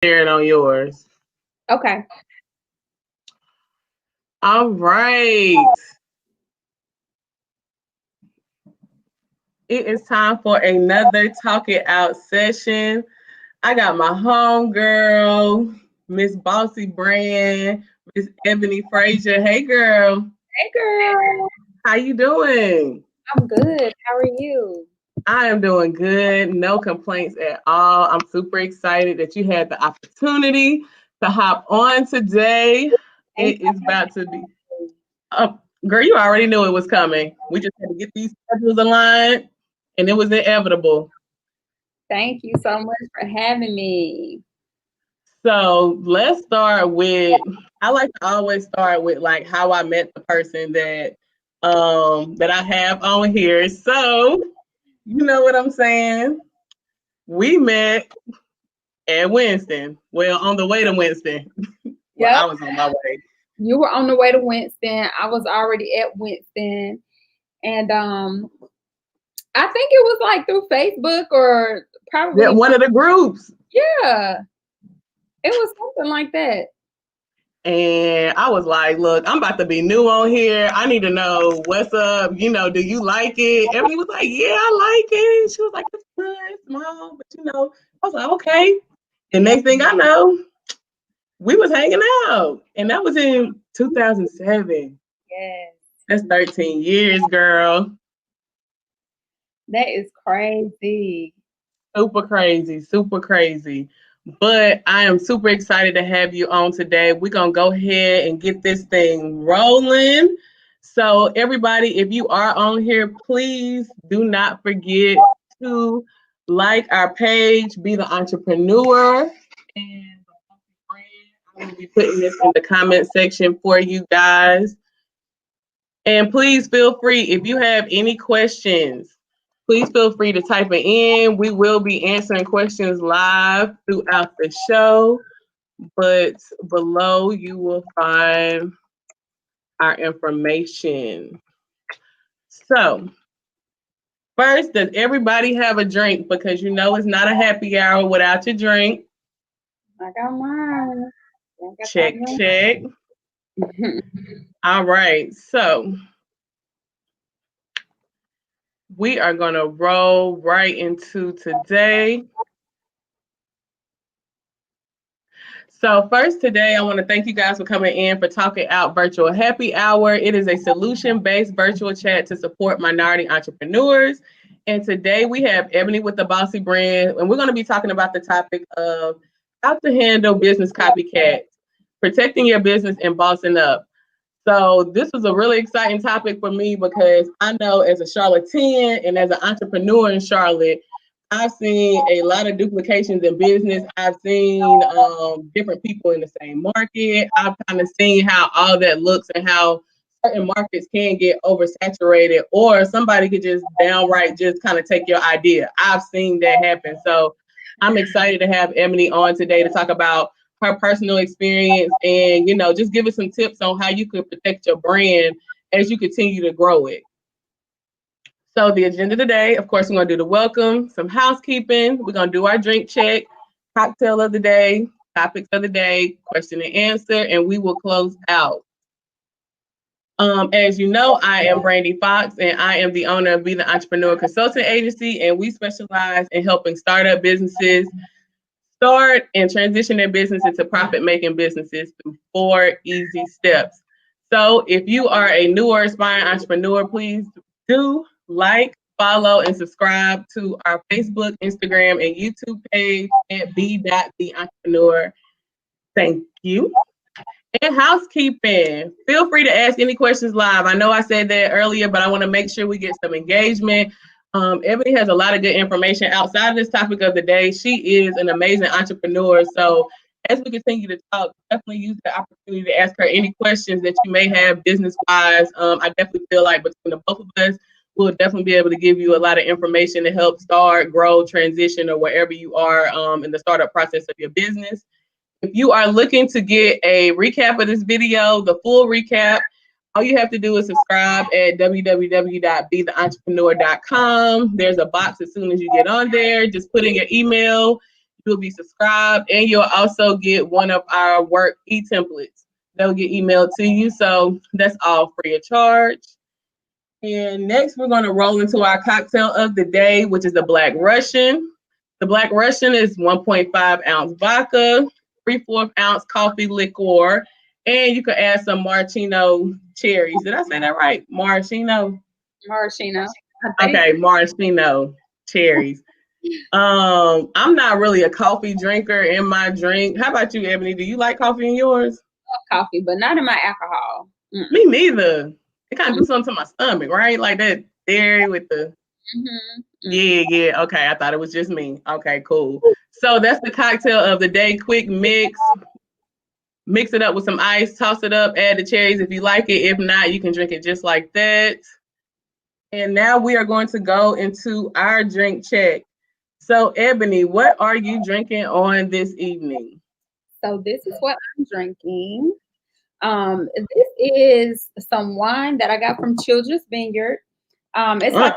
share it on yours. Okay. All right. It is time for another Talk It Out session. I got my home girl, Miss Bawsy Brand, Miss Eboni Frazier. Hey girl, Hey, girl. how you doing? I'm good. How are you? I am doing good. No complaints at all. I'm super excited that you had the opportunity to hop on today. Thank It is about to be up. Girl, you already knew it was coming. We just had to get these schedules aligned, and it was inevitable. Thank you so much for having me. So let's start with. I like to always start with like how I met the person that I have on here. So you know what I'm saying? We met at Winston. Well, on the way to Winston. Well, Yep. I was on my way. You were on the way to Winston. I was already at Winston. And I think it was like through Facebook or That probably, one of the groups. yeah, it was something like that. And I was like, look, I'm about to be new on here. I need to know what's up. Do you like it? Ebony was like, yeah, I like it. She was like, it's good, it's small, but I was like, okay. And next thing I know, we was hanging out. And that was in 2007. Yes. That's 13 years, girl. That is crazy. Super crazy, super crazy. But I am super excited to have you on today. We're going to go ahead and get this thing rolling. So, everybody, if you are on here, please do not forget to like our page, Be the Entrepreneur. And I will be putting this in the comment section for you guys. And please feel free if you have any questions. Please feel free to type it in. We will be answering questions live throughout the show, but below you will find our information. So, first, does everybody have a drink? Because it's not a happy hour without your drink. I got mine. I got Check, check. All right. So, we are going to roll right into today. So first today, I want to thank you guys for coming in for Talking Out Virtual Happy Hour. It is a solution-based virtual chat to support minority entrepreneurs. And today we have Eboni with the Bawsy Brand, and we're going to be talking about the topic of how to handle business copycats, protecting your business and bossing up. So this was a really exciting topic for me because I know as a Charlatan and as an entrepreneur in Charlotte, I've seen a lot of duplications in business. I've seen different people in the same market. I've kind of seen how all that looks and how certain markets can get oversaturated, or somebody could just downright just kind of take your idea. I've seen that happen. So I'm excited to have Eboni on today to talk about her personal experience and, just give us some tips on how you could protect your brand as you continue to grow it. So the agenda today, of course, we're going to do the welcome, some housekeeping. We're going to do our drink check, cocktail of the day, topics of the day, question and answer, and we will close out. As you know, I am Brandi Fox, and I am the owner of B.The.Entrepreneur Consulting Agency, and we specialize in helping startup businesses start and transition their business into profit-making businesses through 4 easy steps. So if you are a new or aspiring entrepreneur, please do like, follow, and subscribe to our Facebook, Instagram, and YouTube page at B.The.Entrepreneur. Thank you. And housekeeping. Feel free to ask any questions live. I know I said that earlier, but I want to make sure we get some engagement. Eboni has a lot of good information outside of this topic of the day. She is an amazing entrepreneur. So as we continue to talk, definitely use the opportunity to ask her any questions that you may have business-wise. I definitely feel like between the both of us, we'll definitely be able to give you a lot of information to help start, grow, transition, or wherever you are in the startup process of your business. If you are looking to get a recap of this video, the full recap, all you have to do is subscribe at www.betheentrepreneur.com. There's a box as soon as you get on there. Just put in your email. you'll be subscribed, and you'll also get one of our work e-templates that will get emailed to you. So that's all free of charge. And next, we're going to roll into our cocktail of the day, which is the Black Russian. The Black Russian is 1.5 ounce vodka, 3/4 ounce coffee liqueur, and you can add some maraschino cherries. Did I say that right? Maraschino? Maraschino. Okay, maraschino cherries. I'm not really a coffee drinker in my drink. How about you, Ebony? Do you like coffee in yours? Coffee, but not in my alcohol. Me neither. It kind of do something to my stomach, right? Like that dairy with the Yeah. Okay, I thought it was just me. Okay, cool. So that's the cocktail of the day. Quick mix. Mix it up with some ice, toss it up, add the cherries if you like it. If not, you can drink it just like that. And now we are going to go into our drink check. So, Ebony, what are you drinking on this evening? So this is what I'm drinking. This is some wine that I got from Children's Vineyard. It's like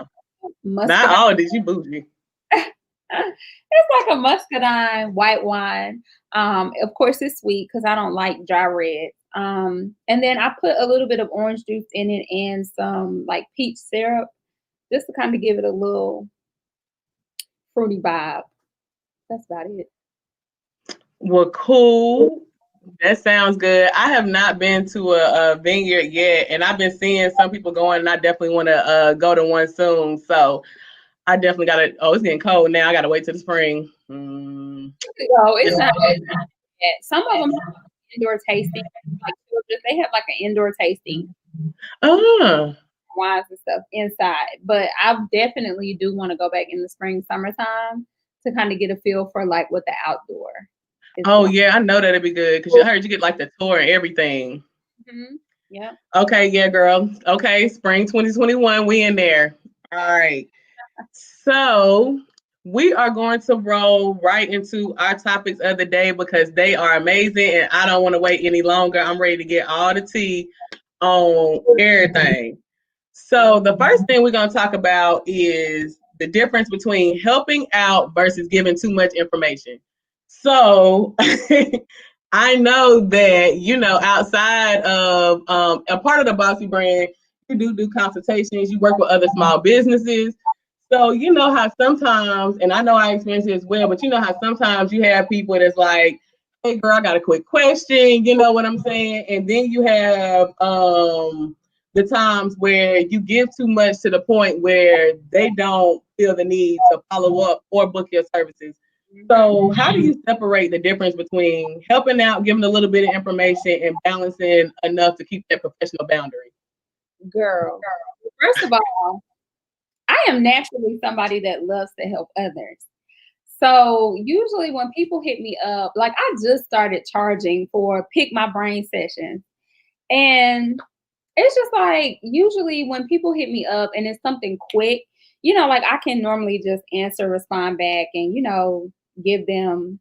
not all did you bougie. It's like a muscadine white wine. Of course, it's sweet because I don't like dry red. And then I put a little bit of orange juice in it and some like peach syrup, just to kind of give it a little fruity vibe. That's about it. Well, cool. That sounds good. I have not been to a vineyard yet, and I've been seeing some people going, and I definitely want to go to one soon. So I definitely got to. Oh, it's getting cold now. I got to wait till the spring. So it's not yet. Some of them have indoor tasting. Like they have like an indoor tasting. Wines and stuff inside. But I definitely do want to go back in the spring, summertime to kind of get a feel for like what the outdoor is. Oh, yeah, I know that'd be good because I heard you get like the tour and everything. Yeah. Okay, yeah, girl. Okay, spring 2021, we in there. All right. So we are going to roll right into our topics of the day because they are amazing and I don't want to wait any longer. I'm ready to get all the tea on everything. So the first thing we're going to talk about is the difference between helping out versus giving too much information. So I know that, outside of a part of the Bawsy Brand, you do consultations, you work with other small businesses. So you know how sometimes, and I know I experience it as well, but you know how sometimes you have people that's like, hey girl, I got a quick question, you know what I'm saying? And then you have the times where you give too much to the point where they don't feel the need to follow up or book your services. So how do you separate the difference between helping out, giving a little bit of information, and balancing enough to keep that professional boundary? Girl, first of all, I am naturally somebody that loves to help others. So usually when people hit me up, like I just started charging for pick my brain sessions. And it's just like usually when people hit me up and it's something quick, like I can normally just answer, respond back and, give them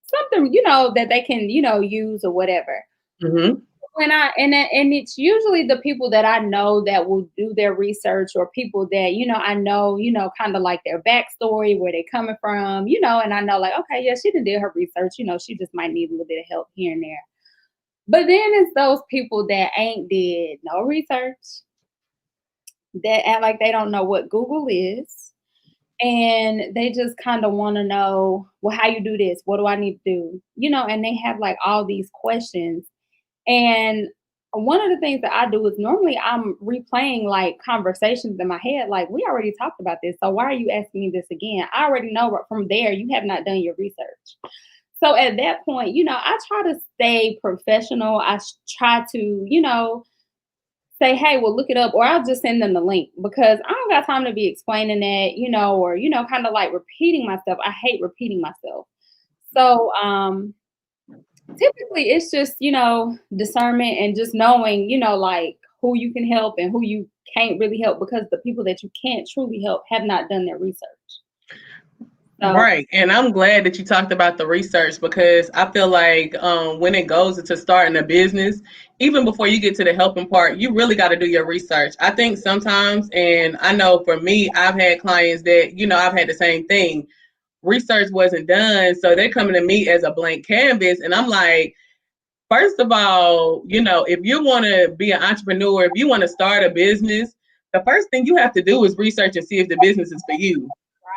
something, that they can, use or whatever. When and it's usually the people that I know that will do their research or people that, I know, kind of like their backstory, where they're coming from, and I know like, okay, yeah, she did her research, she just might need a little bit of help here and there. But then it's those people that ain't did no research, that act like they don't know what Google is. And they just kind of want to know, well, how you do this? What do I need to do? And they have like all these questions. And one of the things that I do is normally I'm replaying like conversations in my head. Like, we already talked about this. So why are you asking me this again? I already know from there, you have not done your research. So at that point, I try to stay professional. I try to, say, hey, well, look it up, or I'll just send them the link because I don't got time to be explaining that, or, kind of like repeating myself. I hate repeating myself. So typically it's just, discernment and just knowing, like who you can help and who you can't really help because the people that you can't truly help have not done their research. So, right. And I'm glad that you talked about the research because I feel like when it goes into starting a business, even before you get to the helping part, you really got to do your research. I think sometimes, and I know for me, I've had clients that, I've had the same thing. research wasn't done. So they're coming to me as a blank canvas. And I'm like, first of all, if you want to be an entrepreneur, if you want to start a business, the first thing you have to do is research and see if the business is for you.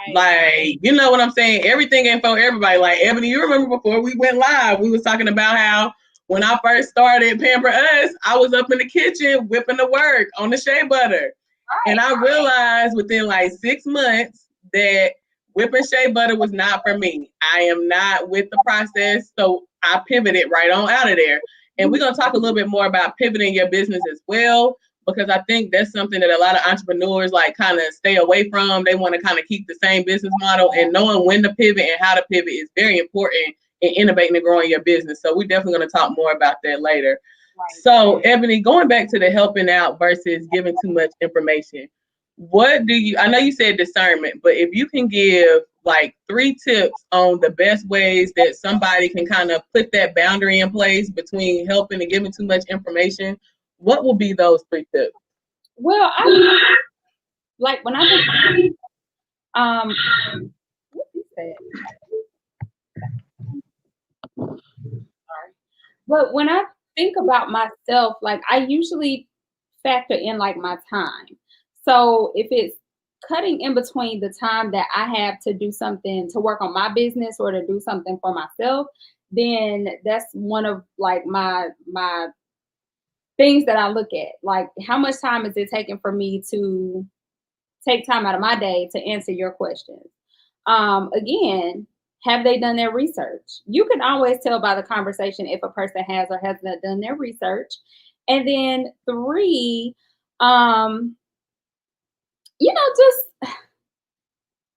Right. Like, you know what I'm saying? Everything ain't for everybody. Like, Ebony, you remember before we went live, we was talking about how when I first started Pamper Us, I was up in the kitchen whipping the work on the shea butter. Right. And I realized within like 6 months that whipping shea butter was not for me. I am not with the process. So I pivoted right on out of there. And we're going to talk a little bit more about pivoting your business as well, because I think that's something that a lot of entrepreneurs like kind of stay away from. They want to kind of keep the same business model, and knowing when to pivot and how to pivot is very important in innovating and growing your business. So we're definitely going to talk more about that later. Right. So Ebony, going back to the helping out versus giving too much information, I know you said discernment, but if you can give like 3 tips on the best ways that somebody can kind of put that boundary in place between helping and giving too much information, what will be those 3 tips? Well, I like when I think, what is that? Sorry. But when I think about myself, like I usually factor in like my time. So if it's cutting in between the time that I have to do something to work on my business or to do something for myself, then that's one of like my things that I look at. Like, how much time is it taking for me to take time out of my day to answer your questions? Again, have they done their research? You can always tell by the conversation if a person has or hasn't done their research. And then 3, just,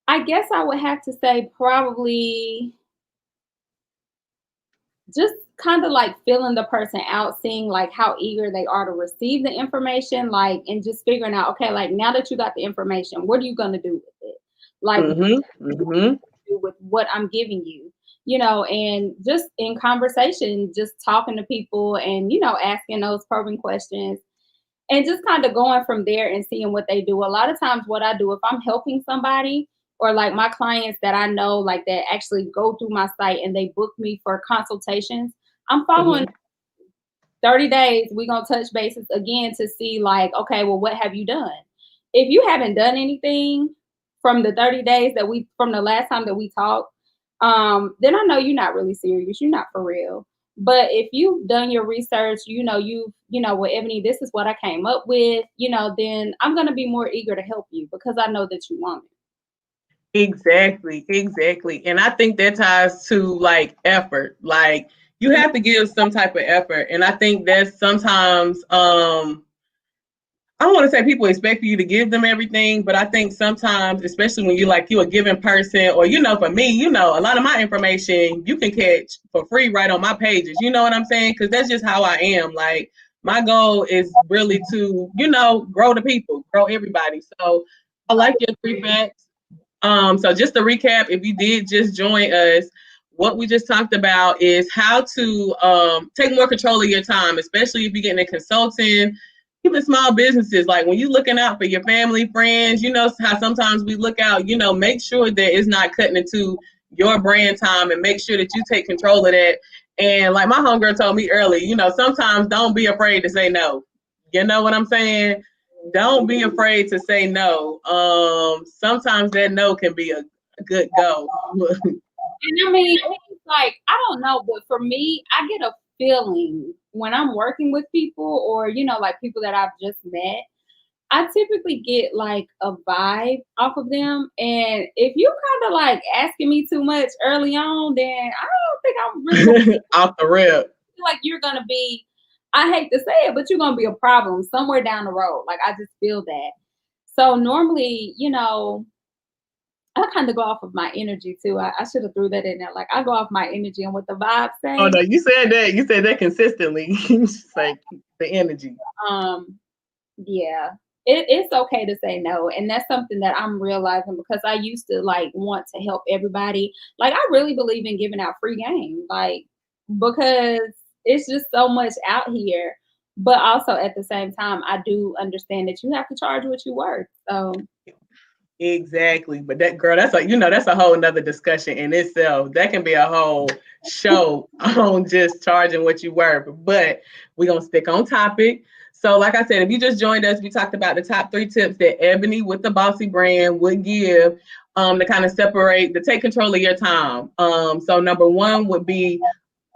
I guess I would have to say probably just kind of like feeling the person out, seeing like how eager they are to receive the information, like, and just figuring out, okay, like now that you got the information, what are you going to do with it? Like, do with what I'm giving you, and just in conversation, just talking to people and, asking those probing questions and just kind of going from there and seeing what they do. A lot of times what I do, if I'm helping somebody, or like my clients that I know, like that actually go through my site and they book me for consultations, I'm following 30 days. We're going to touch bases again to see like, okay, well, what have you done? If you haven't done anything from the 30 days from the last time that we talked, then I know you're not really serious. You're not for real. But if you've done your research, well, Ebony, this is what I came up with, then I'm going to be more eager to help you because I know that you want it. Exactly. And I think that ties to like effort. Like you have to give some type of effort. And I think that's sometimes, I don't want to say people expect you to give them everything, but I think sometimes, especially when you're a given person, or, for me, a lot of my information you can catch for free right on my pages. You know what I'm saying? Because that's just how I am. Like my goal is really to, grow the people, grow everybody. So I like your 3 facts. So just to recap, if you did just join us, what we just talked about is how to take more control of your time, especially if you're getting a consultant, even small businesses. Like when you're looking out for your family, friends, how sometimes we look out, make sure that it's not cutting into your brand time, and make sure that you take control of that. And like my homegirl told me earlier, sometimes don't be afraid to say no. You know what I'm saying? Don't be afraid to say no. Sometimes that no can be a good go. And I mean, it's like, I don't know, but for me, I get a feeling when I'm working with people or, like people that I've just met, I typically get like a vibe off of them. And if you kind of like asking me too much early on, then I don't think I'm really off the rip. Feel like you're going to be, I hate to say it, but you're going to be a problem somewhere down the road. Like, I just feel that. So normally, I kind of go off of my energy too. I should have threw that in there. Like, I go off my energy and what the vibe say. Oh no, you said that. You said that consistently. Like the energy. Yeah. It's okay to say no. And that's something that I'm realizing because I used to like want to help everybody. Like, I really believe in giving out free game. Like, because it's just so much out here. But also at the same time, I do understand that you have to charge what you're worth. So Exactly. But that girl, that's that's a whole nother discussion in itself. That can be a whole show on just charging what you worth. But we're gonna stick on topic. So, like I said, if you just joined us, we talked about the top 3 tips that Ebony with the Bawsy Brand would give to kind of to take control of your time. So number 1 would be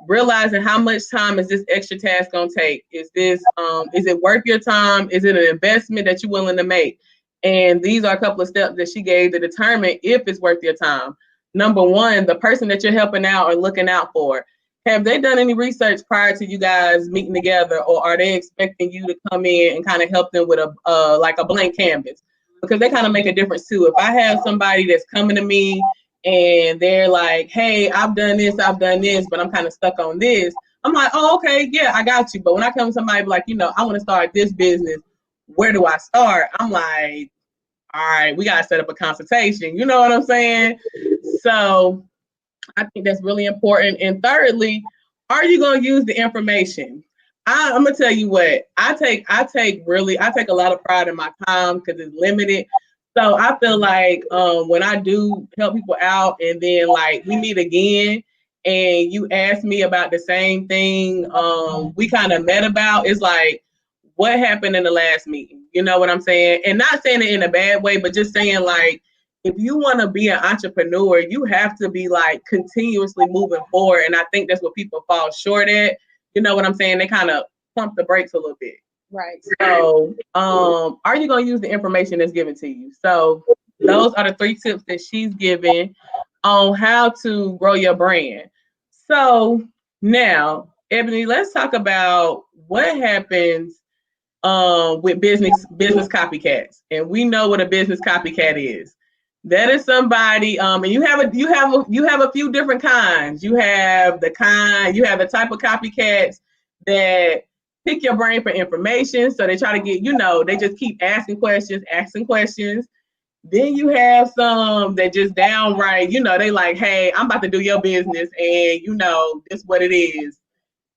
realizing how much time is this extra task gonna take? Is it worth your time? Is it an investment that you're willing to make? And these are a couple of steps that she gave to determine if it's worth your time. Number 1, the person that you're helping out or looking out for. Have they done any research prior to you guys meeting together, or are they expecting you to come in and kind of help them with a blank canvas? Because they kind of make a difference too. If I have somebody that's coming to me and they're like, hey, I've done this, but I'm kind of stuck on this. I'm like, oh, okay, yeah, I got you. But when I come to somebody like, I want to start this business, where do I start? I'm like, all right, we got to set up a consultation. You know what I'm saying? So I think that's really important. And thirdly, are you going to use the information? I'm gonna tell you what, I take a lot of pride in my time because it's limited. So I feel like when I do help people out and then like we meet again and you ask me about the same thing we kind of met about, it's like, what happened in the last meeting? You know what I'm saying? And not saying it in a bad way, but just saying like, if you want to be an entrepreneur, you have to be like continuously moving forward. And I think that's what people fall short at. You know what I'm saying? They kind of pump the brakes a little bit. Right. So, are you going to use the information that's given to you? So, those are the 3 tips that she's given on how to grow your brand. So, now, Ebony, let's talk about what happens with business copycats. And we know what a business copycat is. That is somebody, and you have a few different kinds. You have the type of copycats that pick your brain for information. So they try to get, they just keep asking questions. Then you have some that just downright, they like, hey, I'm about to do your business and this is what it is.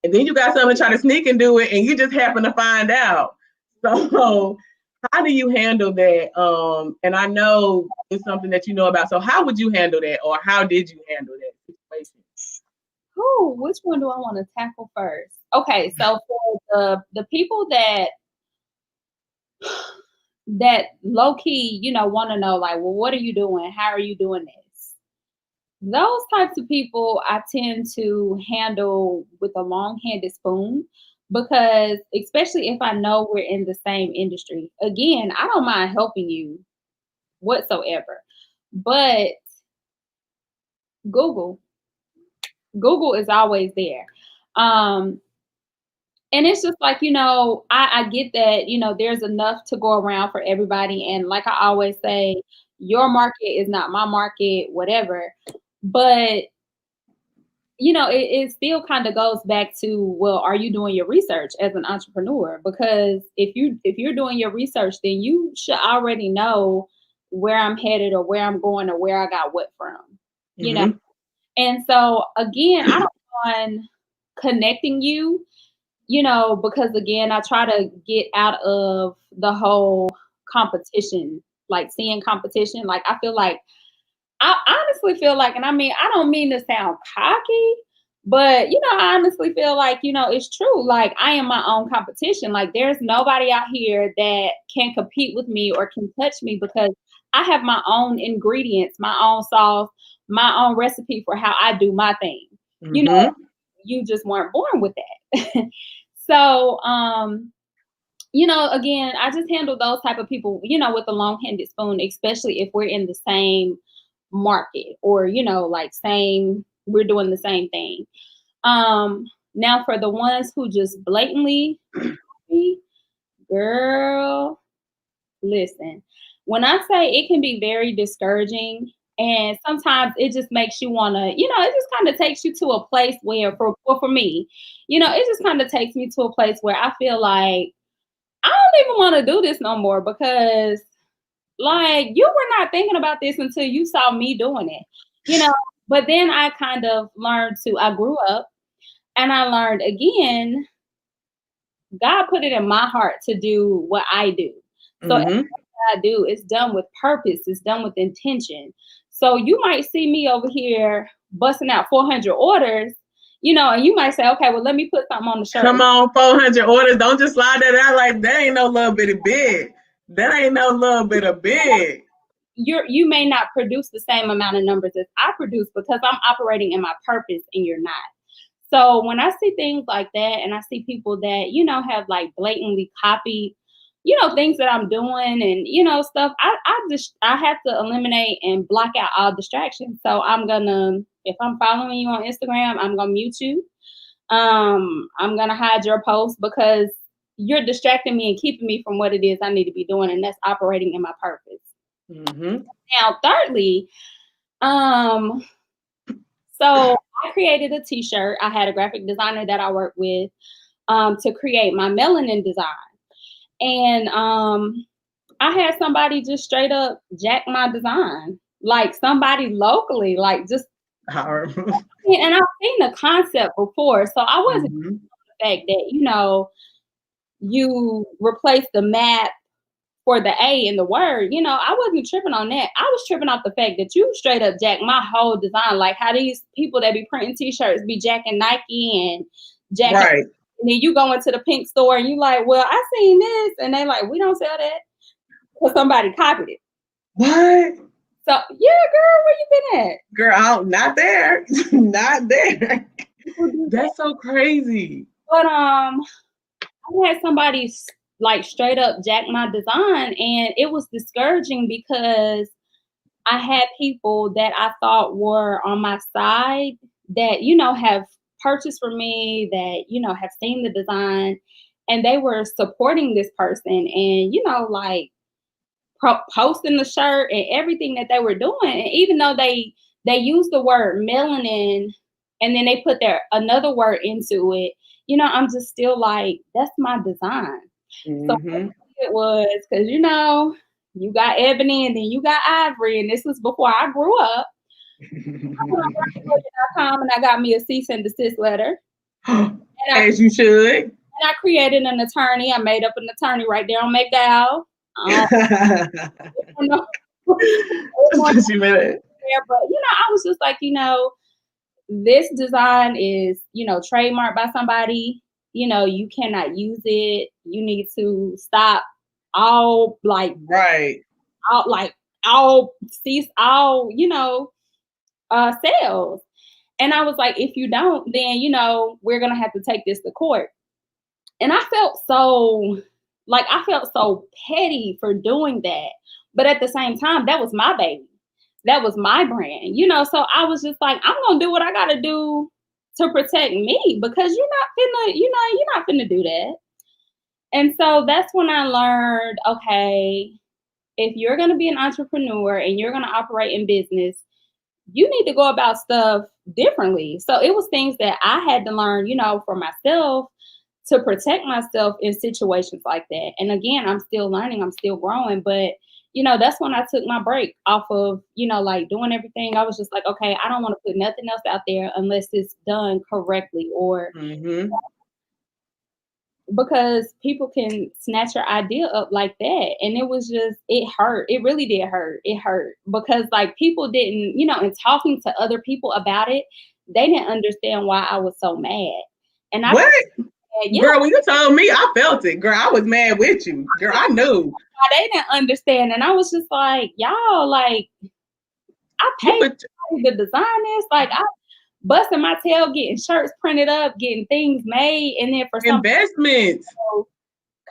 And then you got some that try to sneak and do it and you just happen to find out. So how do you handle that? And I know it's something that you know about. So how would you handle that, or how did you handle that situation? Oh, which one do I want to tackle first? Okay, so for the people that low key, want to know like, well, what are you doing? How are you doing this? Those types of people I tend to handle with a long-handed spoon, because especially if I know we're in the same industry. Again, I don't mind helping you whatsoever, but Google is always there. And it's just like, I get that, there's enough to go around for everybody. And like I always say, your market is not my market, whatever. But, it still kind of goes back to, well, are you doing your research as an entrepreneur? Because if you're doing your research, then you should already know where I'm headed or where I'm going or where I got what from, Mm-hmm. And so, again, I don't mind connecting you, because again, I try to get out of the whole competition, like seeing competition. Like I honestly feel like, and I mean, I don't mean to sound cocky, but I honestly feel like, it's true. Like I am my own competition. Like there's nobody out here that can compete with me or can touch me, because I have my own ingredients, my own sauce, my own recipe for how I do my thing. Mm-hmm. You just weren't born with that. So, again, I just handle those type of people, with a long-handed spoon, especially if we're in the same market or, we're doing the same thing. Now for the ones who just blatantly, girl, listen, when I say it can be very discouraging, and sometimes it just makes you want to, it just kind of takes you to a place where, for me, it just kind of takes me to a place where I feel like I don't even want to do this no more, because like you were not thinking about this until you saw me doing it, But then I kind of I grew up and I learned again, God put it in my heart to do what I do. So Mm-hmm. I do, it's done with purpose. It's done with intention. So you might see me over here busting out 400 orders, and you might say, okay, well, let me put something on the shirt. Come on, 400 orders. Don't just slide that out like that ain't no little bit of big. That ain't no little bit of big. You may not produce the same amount of numbers as I produce because I'm operating in my purpose and you're not. So when I see things like that and I see people that, have like blatantly copied, things that I'm doing and, stuff, I have to eliminate and block out all distractions. So if I'm following you on Instagram, I'm going to mute you. I'm going to hide your post because you're distracting me and keeping me from what it is I need to be doing. And that's operating in my purpose. Mm-hmm. Now, thirdly, so I created a t-shirt. I had a graphic designer that I worked with to create my melanin design. And I had somebody just straight up jack my design, like somebody locally, like just. And I've seen the concept before, so I wasn't the fact that you replace the map for the A in the word. I wasn't tripping on that. I was tripping off the fact that you straight up jack my whole design, like how these people that be printing t-shirts be jacking Nike and jacking. Right. And then you go into the pink store and you like, well, I seen this. And they like, we don't sell that. Because somebody copied it. What? So, yeah, girl, where you been at? Girl, not there. Not there. That's so crazy. But I had somebody like straight up jack my design. And it was discouraging because I had people that I thought were on my side that, have purchased from me, that, have seen the design, and they were supporting this person and, like posting the shirt and everything that they were doing. And even though they used the word melanin and then they put another word into it, I'm just still like, that's my design. Mm-hmm. So it was because, you got ebony and then you got ivory. And this was before I grew up. I went on and I got me a cease and desist letter. As you should. And I created an attorney. I made up an attorney right there on McDowell. But I was just like, this design is, trademarked by somebody. You cannot use it. You need to stop all cease all, sales. And I was like, if you don't, then, we're going to have to take this to court. And I felt so petty for doing that. But at the same time, that was my baby. That was my brand, so I was just like, I'm going to do what I got to do to protect me because you're not finna do that. And so that's when I learned, okay, if you're going to be an entrepreneur and you're going to operate in business, you need to go about stuff differently. So it was things that I had to learn, for myself to protect myself in situations like that. And again, I'm still learning, I'm still growing, but that's when I took my break off of, like doing everything. I was just like, okay, I don't want to put nothing else out there unless it's done correctly or because people can snatch your idea up like that. And it was just, it hurt. It really did hurt. It hurt because like people didn't, in talking to other people about it, they didn't understand why I was so mad. And what? Girl, when you told me, I felt it. Girl, I was mad with you. Girl, I knew. They didn't understand. And I was just like, y'all, like, I paid to design this. Like, I busting my tail, getting shirts printed up, getting things made. And then for some investments,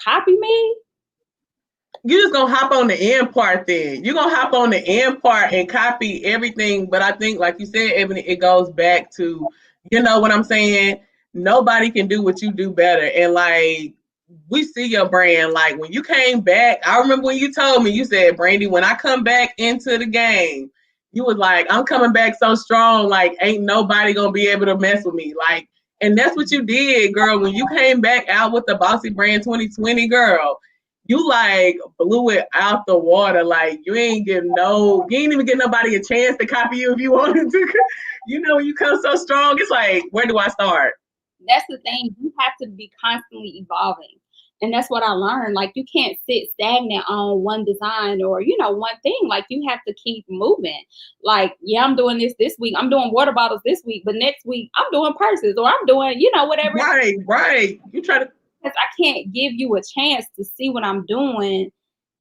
copy me. You just going to hop on the end part then. You're going to hop on the end part and copy everything. But I think, like you said, Eboni, it goes back to, what I'm saying? Nobody can do what you do better. And like, we see your brand. Like when you came back, I remember when you told me, you said, Brandi, when I come back into the game, you was like, I'm coming back so strong. Like, ain't nobody going to be able to mess with me. Like, and that's what you did, girl. When you came back out with the Bawsy Brand 2020, girl, you like blew it out the water. Like you ain't even give nobody a chance to copy you if you wanted to. When you come so strong, it's like, where do I start? That's the thing. You have to be constantly evolving. And that's what I learned. Like, you can't sit stagnant on one design or, one thing. Like, you have to keep moving. Like, yeah, I'm doing this week. I'm doing water bottles this week, but next week I'm doing purses, or I'm doing, whatever. Right. You try to. Because I can't give you a chance to see what I'm doing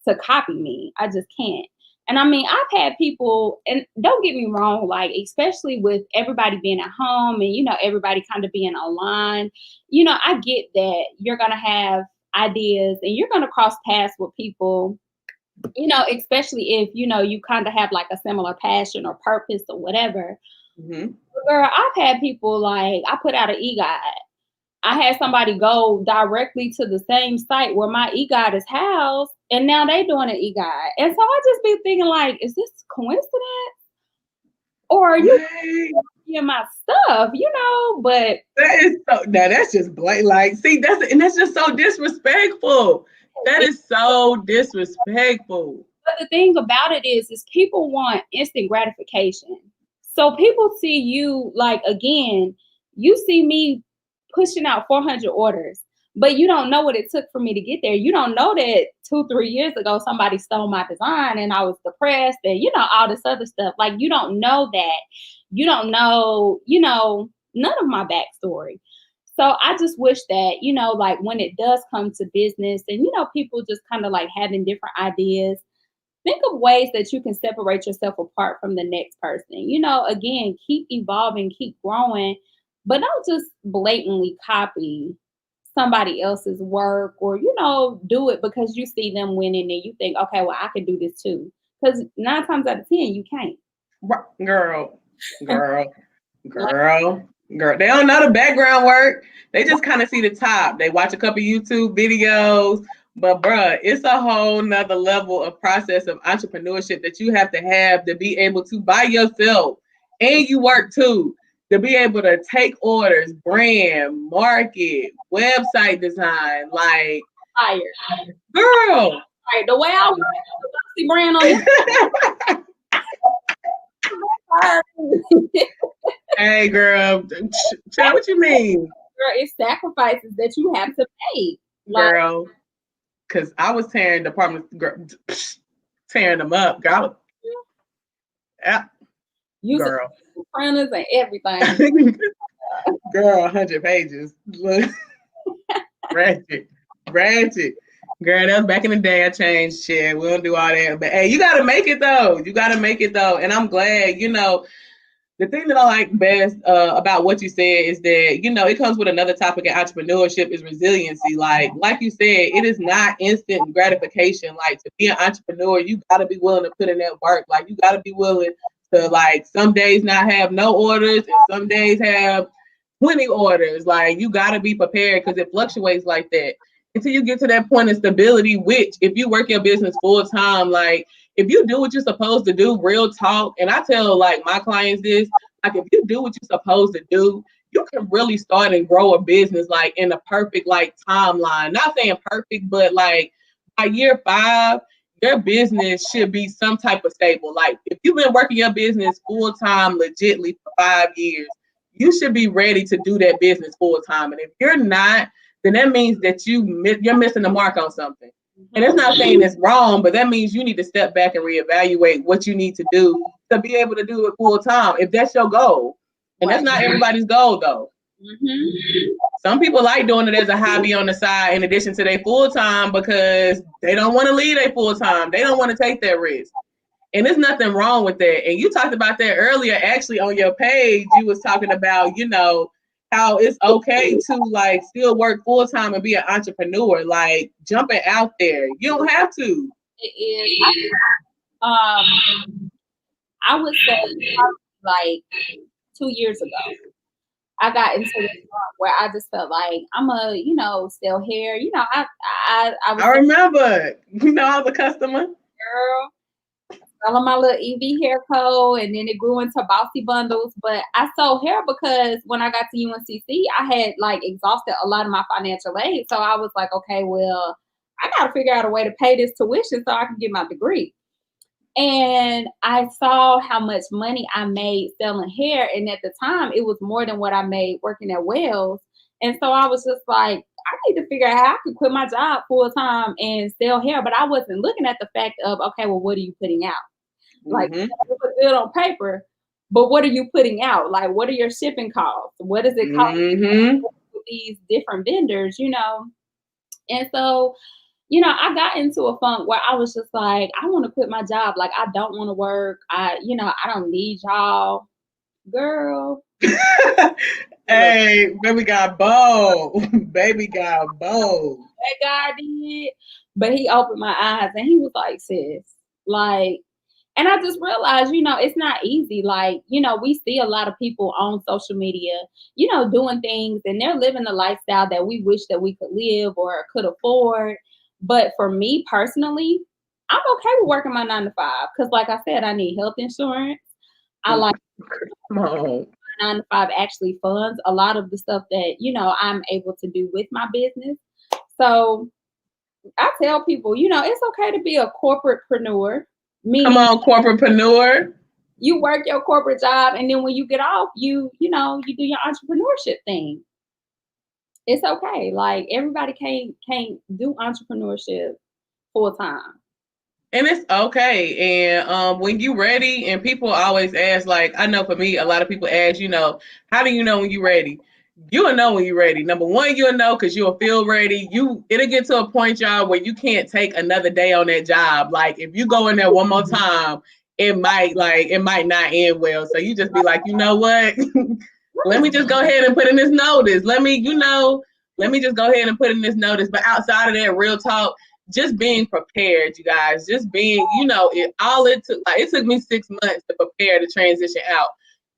to copy me. I just can't. And I mean, I've had people, and don't get me wrong, like, especially with everybody being at home and, everybody kind of being online, I get that you're going to have ideas and you're going to cross paths with people, especially if, you kind of have like a similar passion or purpose or whatever. Mm-hmm. Girl, I've had people, like, I put out an e-guide. I had somebody go directly to the same site where my e-guide is housed, and now they doing an e-guide. And so I just be thinking, like, is this coincidence? Or are you in my stuff, but that is so, now that's just blatant. Like, see, that's just so disrespectful. That is so disrespectful. But the thing about it is people want instant gratification. So people see you, like, again, you see me pushing out 400 orders, but you don't know what it took for me to get there. You don't know that 2-3 years ago, somebody stole my design and I was depressed and, all this other stuff. Like, you don't know that. You don't know, none of my backstory. So I just wish that, like, when it does come to business and, people just kind of like having different ideas, think of ways that you can separate yourself apart from the next person. Again, keep evolving, keep growing, but don't just blatantly copy somebody else's work or, do it because you see them winning and you think, okay, well, I can do this too. Because 9 times out of 10, you can't. Girl. They don't know the background work. They just kind of see the top. They watch a couple YouTube videos. But bruh, it's a whole nother level of process of entrepreneurship that you have to be able to by yourself. And you work too. To be able to take orders, brand, market, website design, like fire. Girl. Right, the way I was the Bawsy Brand on Hey girl, Chad, what you mean? Girl, it's sacrifices that you have to make. Girl. Cause I was tearing departments, tearing them up. Girl. Yeah. Using printers and everything. Girl, 100 pages. Look. Ratchet. Girl, that was back in the day. I changed shit. We don't do all that. But hey, you gotta make it though. And I'm glad, the thing that I like best about what you said is that, it comes with another topic in entrepreneurship is resiliency. Like you said, it is not instant gratification. Like, to be an entrepreneur, you got to be willing to put in that work. Like, you got to be willing to, like, some days not have no orders and some days have 20 orders. Like, you got to be prepared because it fluctuates like that until you get to that point of stability, which if you work your business full time, like, if you do what you're supposed to do, real talk, and I tell, like, my clients this, like, if you do what you're supposed to do, you can really start and grow a business, like, in a perfect, like, timeline. Not saying perfect, but, like, by year 5, your business should be some type of stable. Like, if you've been working your business full time, legitly for 5 years, you should be ready to do that business full time. And if you're not, then that means that you're missing the mark on something. And it's not saying it's wrong, but that means you need to step back and reevaluate what you need to do to be able to do it full time, if that's your goal. And that's not everybody's goal, though. Mm-hmm. Some people like doing it as a hobby on the side in addition to their full time because they don't want to leave their full time. They don't want to take that risk. And there's nothing wrong with that. And you talked about that earlier, actually, on your page. You was talking about, how it's okay to, like, still work full time and be an entrepreneur, like jumping out there. You don't have to. It is. I would say like 2 years ago, I got into the point where I just felt like I'm sell hair. I remember. I was a customer. Girl. Selling my little EV hair code, and then it grew into Bawsy bundles. But I sold hair because when I got to UNCC, I had, like, exhausted a lot of my financial aid. So I was like, okay, well, I got to figure out a way to pay this tuition so I can get my degree. And I saw how much money I made selling hair. And at the time, it was more than what I made working at Wells. And so I was just like, I need to figure out how I could quit my job full time and sell hair. But I wasn't looking at the fact of, okay, well, what are you putting out? Like, Mm-hmm. you look good on paper, but what are you putting out? Like, what are your shipping costs? What does it cost Mm-hmm. with these different vendors, you know? And so, you know, I got into a funk where I was just like, I want to quit my job. Like, I don't want to work. I don't need y'all. Girl. Hey, baby got bold. Baby got bold. That guy did. But he opened my eyes and he was like, sis, like, and I just realized, you know, it's not easy. Like, you know, we see a lot of people on social media, you know, doing things and they're living the lifestyle that we wish that we could live or could afford. But for me personally, I'm okay with working my 9 to 5 because, like I said, I need health insurance. I like Come on. 9 to 5 actually funds a lot of the stuff that, you know, I'm able to do with my business. So I tell people, you know, it's okay to be a corporatepreneur, Come meaning on, corporatepreneur. you work your corporate job and then when you get off, you do your entrepreneurship thing. It's okay. Like everybody can't do entrepreneurship full time. And it's okay. And when you ready, and people always ask, like, I know for me, a lot of people ask, you know, how do you know when you're ready? You'll know when you're ready. Number one, you'll know because you'll feel ready. It'll get to a point, y'all, where you can't take another day on that job. Like if you go in there one more time, it might not end well. So you just be like, you know what? Let me just go ahead and put in this notice. Let me just go ahead and put in this notice. But outside of that, real talk, just being prepared, you guys, just being, you know, it took me 6 months to prepare to transition out.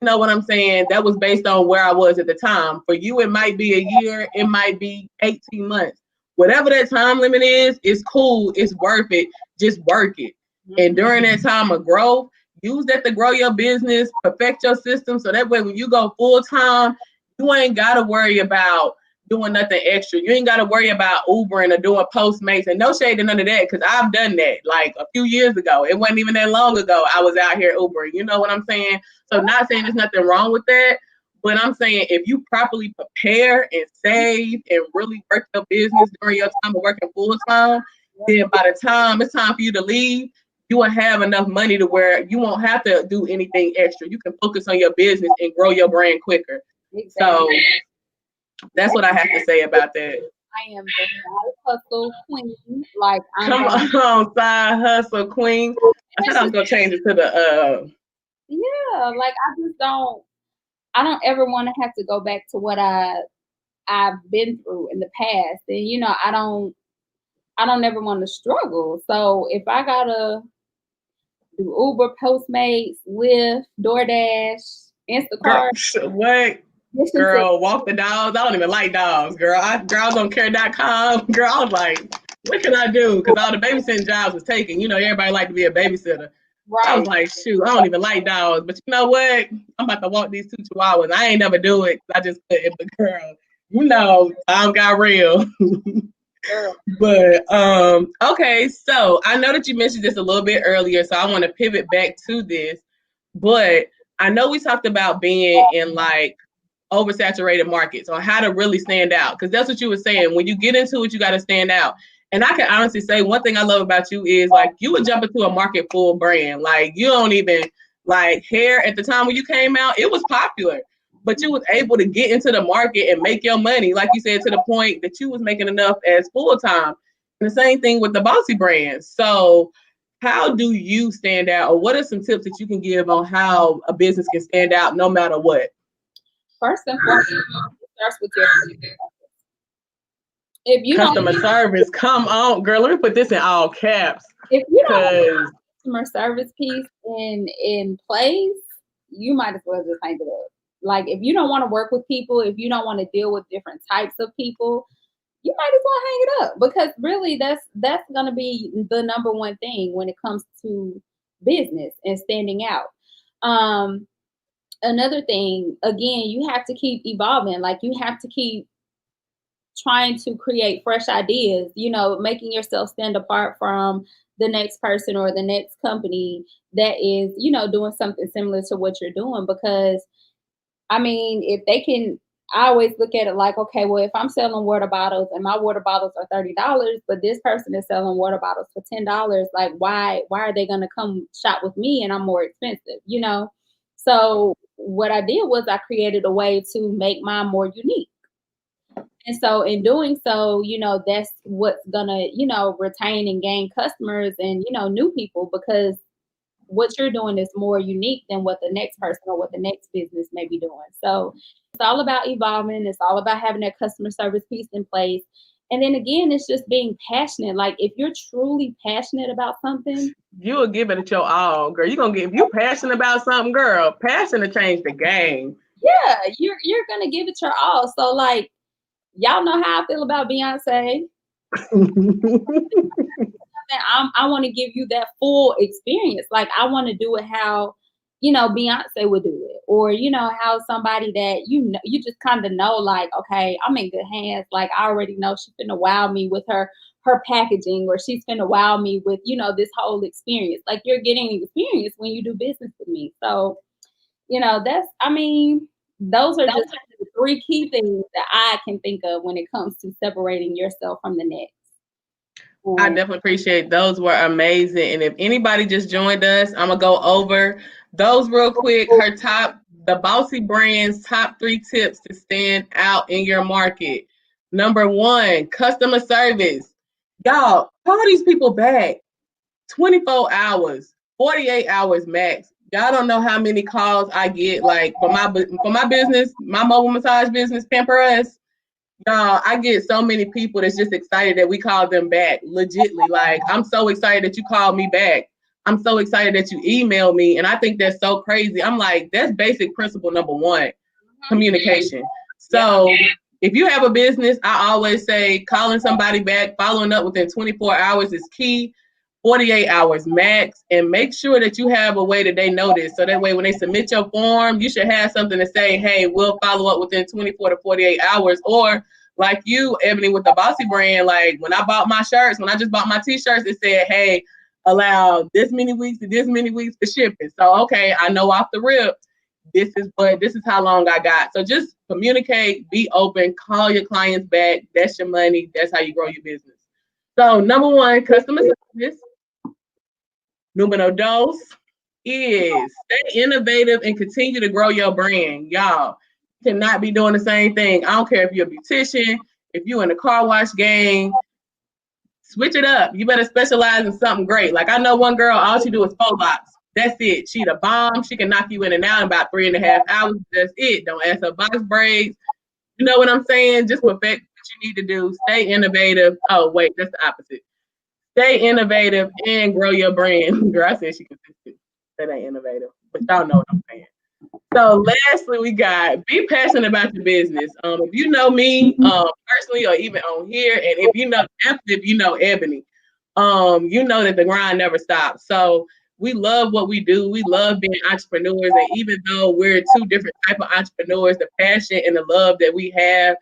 You know what I'm saying? That was based on where I was at the time. For you, it might be a year, it might be 18 months. Whatever that time limit is, it's cool, it's worth it. Just work it. And during that time of growth, use that to grow your business, perfect your system. So that way, when you go full time, you ain't got to worry about doing nothing extra. You ain't got to worry about Ubering or doing Postmates, and no shade to none of that, because I've done that like a few years ago. It wasn't even that long ago I was out here Ubering. You know what I'm saying? So not saying there's nothing wrong with that, but I'm saying if you properly prepare and save and really work your business during your time of working full time, then by the time it's time for you to leave, you will have enough money to where you won't have to do anything extra. You can focus on your business and grow your brand quicker. So that's what I have to say about that. I am the side hustle queen. Like Come on, side hustle queen. I said I was gonna change it to the yeah, like I don't ever want to have to go back to what I've been through in the past. And you know, I don't ever want to struggle. So if I gotta do Uber, Postmates, Lyft, DoorDash, Instacart, what? Girl, walk the dogs. I don't even like dogs, girl. Girls on care.com. Girl, I was like, what can I do? Because all the babysitting jobs was taken. You know, everybody like to be a babysitter. Right. I was like, shoot, I don't even like dogs. But you know what? I'm about to walk these 2 chihuahuas. I ain't never do it. I just couldn't. But girl, you know, time got real. But okay, so I know that you mentioned this a little bit earlier, so I want to pivot back to this. But I know we talked about being in like oversaturated markets on how to really stand out, because that's what you were saying. When you get into it, you got to stand out. And I can honestly say one thing I love about you is like you would jump into a market full brand. Like you don't even like hair at the time when you came out, it was popular, but you was able to get into the market and make your money, like you said, to the point that you was making enough as full time. And the same thing with the Bawsy Brand. So how do you stand out, or what are some tips that you can give on how a business can stand out no matter what? First and foremost, it starts with your if you customer service. Come on, girl. Let me put this in all caps. If you don't have customer service piece in place, you might as well just hang it up. Like if you don't want to work with people, if you don't want to deal with different types of people, you might as well hang it up, because really that's going to be the number one thing when it comes to business and standing out. Another thing, again, you have to keep evolving. Like you have to keep trying to create fresh ideas, you know, making yourself stand apart from the next person or the next company that is, you know, doing something similar to what you're doing. Because I mean, if they can I always look at it like, okay, well, if I'm selling water bottles and my water bottles are $30, but this person is selling water bottles for $10, like why are they gonna come shop with me and I'm more expensive, you know? So what I did was I created a way to make mine more unique. And so in doing so, that's what's gonna, retain and gain customers and, new people, because what you're doing is more unique than what the next person or what the next business may be doing. So it's all about evolving. It's all about having that customer service piece in place. And then again, it's just being passionate. Like if you're truly passionate about something, you will give it your all, girl. If you passionate about something, girl, passion to change the game. yeah, you're gonna give it your all. So like y'all know how I feel about Beyonce. I want to give you that full experience. Like I want to do it how, Beyonce would do it, or how somebody that you just kind of know, like, okay, I'm in good hands. Like I already know she's gonna wow me with her packaging, or she's gonna wow me with this whole experience. Like you're getting experience when you do business with me. So those are just the three key things that I can think of when it comes to separating yourself from the next. I definitely appreciate those. Were amazing. And if anybody just joined us, I'm gonna go over those real quick. The Bawsy Brand's top 3 tips to stand out in your market. Number 1, customer service. Y'all, call these people back 24 hours, 48 hours max. Y'all don't know how many calls I get, like for my business, my mobile massage business, Pamper Us. Y'all, I get so many people that's just excited that we called them back. Legitly, like I'm so excited that you called me back. I'm so excited that you emailed me, and I think that's so crazy. I'm like, that's basic principle number 1, communication. So if you have a business, I always say calling somebody back, following up within 24 hours is key. 48 hours max, and make sure that you have a way that they notice. So that way, when they submit your form, you should have something to say, hey, we'll follow up within 24 to 48 hours. Or like you, Ebony, with the Bawsy Brand, like when I bought my shirts, when I just bought my t-shirts, it said, hey, allow this many weeks to this many weeks for shipping. So, okay, I know off the rip, this is how long I got. So just communicate, be open, call your clients back. That's your money. That's how you grow your business. So number 1, customer service. Numero 2 is stay innovative and continue to grow your brand. Y'all cannot be doing the same thing. I don't care if you're a beautician, if you're in the car wash game, switch it up. You better specialize in something great. Like I know one girl, all she do is faux locks. That's it. She the bomb. She can knock you in and out in about 3.5 hours. That's it. Don't ask her box braids. You know what I'm saying? Just perfect what you need to do. Stay innovative. Oh, wait, that's the opposite. Stay innovative and grow your brand. Girl, I said she consistent. That ain't innovative, but y'all know what I'm saying. So lastly, we got be passionate about your business. If you know me personally or even on here, and if you know Ebony, you know that the grind never stops. So we love what we do. We love being entrepreneurs, and even though we're 2 different type of entrepreneurs, the passion and the love that we have,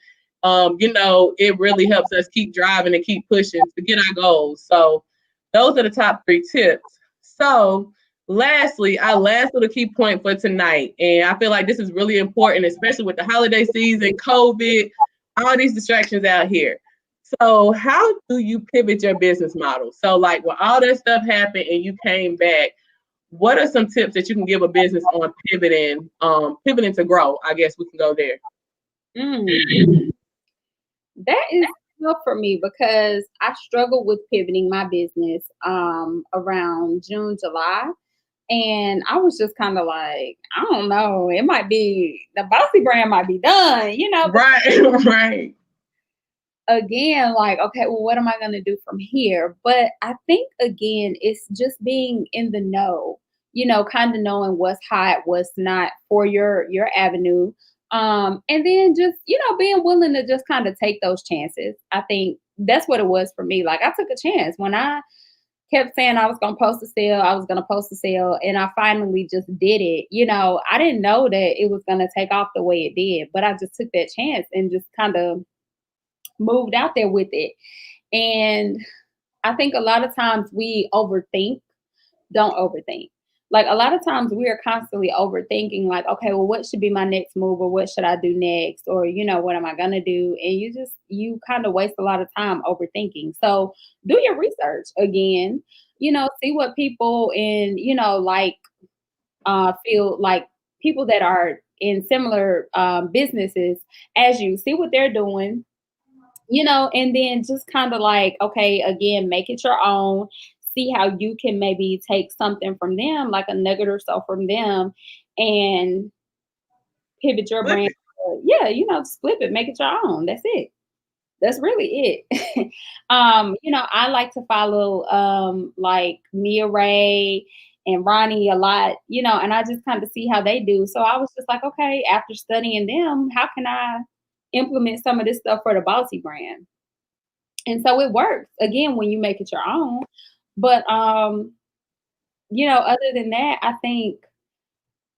it really helps us keep driving and keep pushing to get our goals. So those are the top 3 tips. So lastly, our last little key point for tonight, and I feel like this is really important, especially with the holiday season, COVID, all these distractions out here. So how do you pivot your business model? So like when all that stuff happened and you came back, what are some tips that you can give a business on pivoting to grow? I guess we can go there. That is tough for me because I struggled with pivoting my business around June, July. And I was just kind of like, I don't know, it might be the Bawsy Brand might be done, Right, right. Again, like, okay, well, what am I going to do from here? But I think, again, it's just being in the know, kind of knowing what's hot, what's not for your avenue. And then just, being willing to just kind of take those chances. I think that's what it was for me. Like I took a chance when I kept saying I was going to post a sale, and I finally just did it. I didn't know that it was going to take off the way it did, but I just took that chance and just kind of moved out there with it. And I think a lot of times we don't overthink. like a lot of times we are constantly overthinking, like, okay, well, what should be my next move, or what should I do next, or what am I gonna do? And you kind of waste a lot of time overthinking. So do your research again, see what people in, like feel like people that are in similar businesses as you, see what they're doing, and then just kind of like, okay, again, make it your own. See how you can maybe take something from them, like a nugget or so from them, and pivot your Flip brand. it. Yeah, just flip it, make it your own. That's it. That's really it. I like to follow like Mia Ray and Ronnie a lot, and I just kind of see how they do. So I was just like, okay, after studying them, how can I implement some of this stuff for the Bawsy brand? And so it works again when you make it your own. But other than that, I think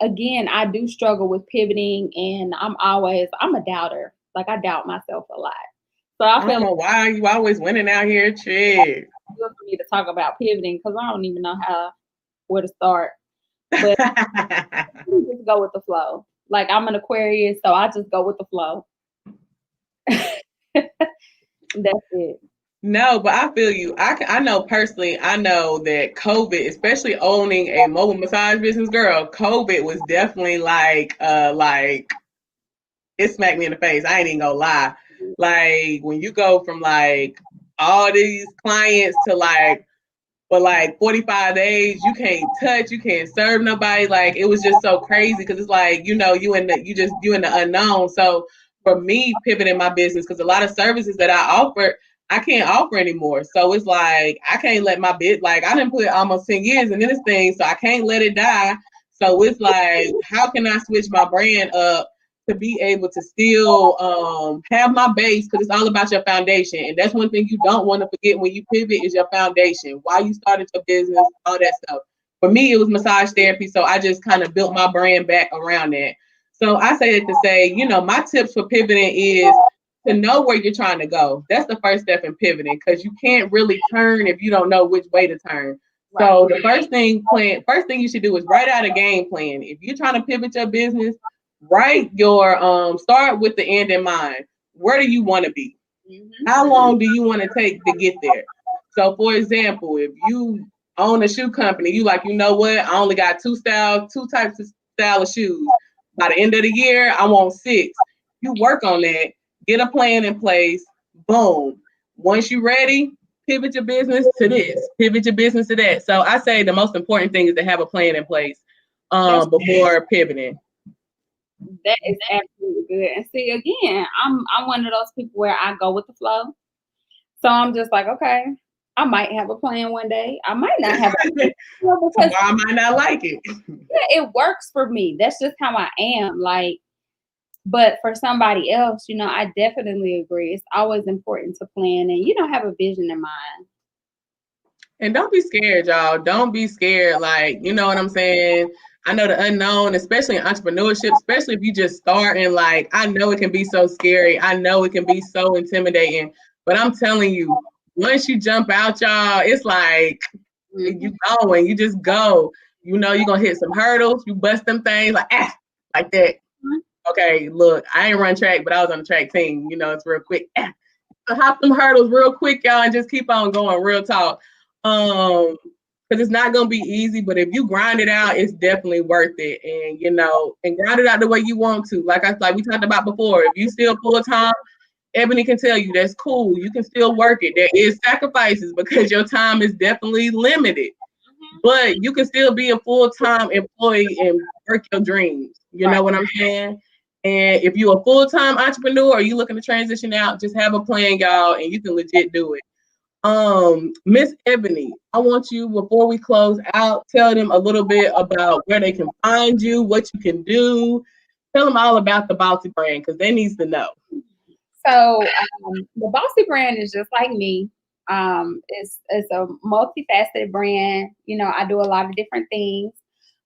again, I do struggle with pivoting, and I'm a doubter. Like, I doubt myself a lot. So I I feel don't like know why you always winning out here, chick. it's good for me to talk about pivoting because I don't even know where to start. But you just go with the flow. Like, I'm an Aquarius, so I just go with the flow. That's it. No, but I feel you. I know personally, I know that COVID, especially owning a mobile massage business, girl, COVID was definitely like it smacked me in the face. I ain't even gonna lie. Like when you go from like all these clients to like for like 45 days, you can't touch, you can't serve nobody. Like it was just so crazy because it's like, you in the unknown. So for me pivoting my business, because a lot of services that I offer, I can't offer anymore. So it's like I can't let my bit like I didn't put almost 10 years into this thing, so I can't let it die. So it's like, how can I switch my brand up to be able to still have my base, because it's all about your foundation. And that's one thing you don't want to forget when you pivot is your foundation, why you started your business, all that stuff. For me, it was massage therapy. So I just kind of built my brand back around that. So I say it to say, my tips for pivoting is to know where you're trying to go. That's the first step in pivoting, because you can't really turn if you don't know which way to turn. Right. So the first thing you should do is write out a game plan. If you're trying to pivot your business, write your start with the end in mind. Where do you want to be? Mm-hmm. How long do you want to take to get there? So for example, if you own a shoe company, you like, you know what, I only got two types of style of shoes. By the end of the year, I want 6. You work on that, get a plan in place, boom. Once you're ready, pivot your business to this, pivot your business to that. So I say the most important thing is to have a plan in place before pivoting. That is absolutely good. And see, again, I'm one of those people where I go with the flow. So I'm just like, okay, I might have a plan one day. I might not have a plan because Tomorrow I might not like it. yeah, it works for me. That's just how I am. Like, but for somebody else, I definitely agree. It's always important to plan and have a vision in mind. And don't be scared, y'all. Don't be scared. Like, you know what I'm saying? I know the unknown, especially in entrepreneurship, especially if you just starting, like, I know it can be so scary. I know it can be so intimidating. But I'm telling you, once you jump out, y'all, it's like you going, you just go. You're gonna hit some hurdles, you bust them things like that. Okay, look, I ain't run track, but I was on the track team. It's real quick. Hop them hurdles real quick, y'all, and just keep on going. Real talk. Because it's not gonna be easy, but if you grind it out, it's definitely worth it. And grind it out the way you want to. Like we talked about before. If you still full time, Eboni can tell you that's cool. You can still work it. There is sacrifices because your time is definitely limited. But you can still be a full-time employee and work your dreams. You know what I'm saying? And if you're a full-time entrepreneur or you looking to transition out, just have a plan, y'all, and you can legit do it. Miss Eboni, I want you, before we close out, tell them a little bit about where they can find you, what you can do. Tell them all about the Bawsy brand, because they needs to know. So the Bawsy brand is just like me. It's a multifaceted brand. I do a lot of different things.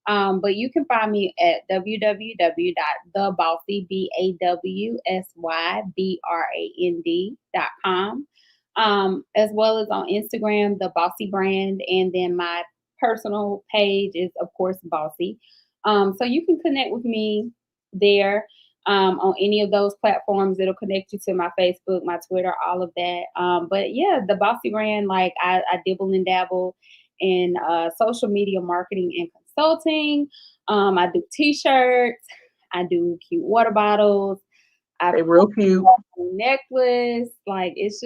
But you can find me at www.thebawsybrand.com, as well as on Instagram, the Bawsy Brand, and then my personal page is, of course, Bawsy. So you can connect with me there on any of those platforms. It'll connect you to my Facebook, my Twitter, all of that. But yeah, the Bawsy Brand, like I dibble and dabble in social media marketing and consulting. I do T-shirts. I do cute water bottles. They're real cute. Necklace. Like it's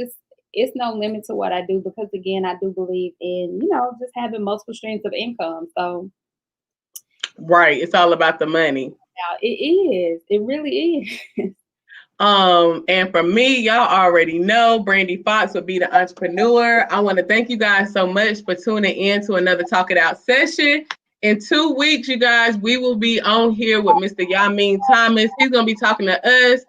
no limit to what I do because again, I do believe in, just having multiple streams of income. So right, it's all about the money. it is. It really is. And for me, y'all already know Brandi Fox will be the entrepreneur. I want to thank you guys so much for tuning in to another Talk It Out session. In 2 weeks, you guys, we will be on here with Mr. Yamin Thomas. He's going to be talking to us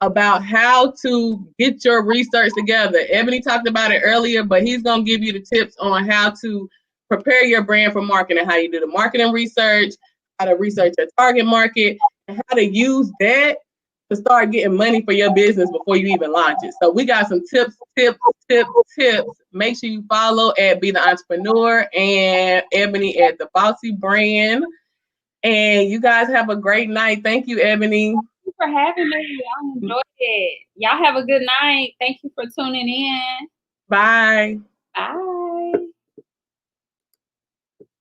about how to get your research together. Ebony talked about it earlier, but he's going to give you the tips on how to prepare your brand for marketing, how you do the marketing research, how to research your target market, and how to use that to start getting money for your business before you even launch it. So we got some tips. Make sure you follow at B.The.Entrepreneur and Ebony at the Bawsy Brand. And you guys have a great night. Thank you, Ebony. Thank you for having me. I enjoyed it. Y'all have a good night. Thank you for tuning in. Bye. Bye.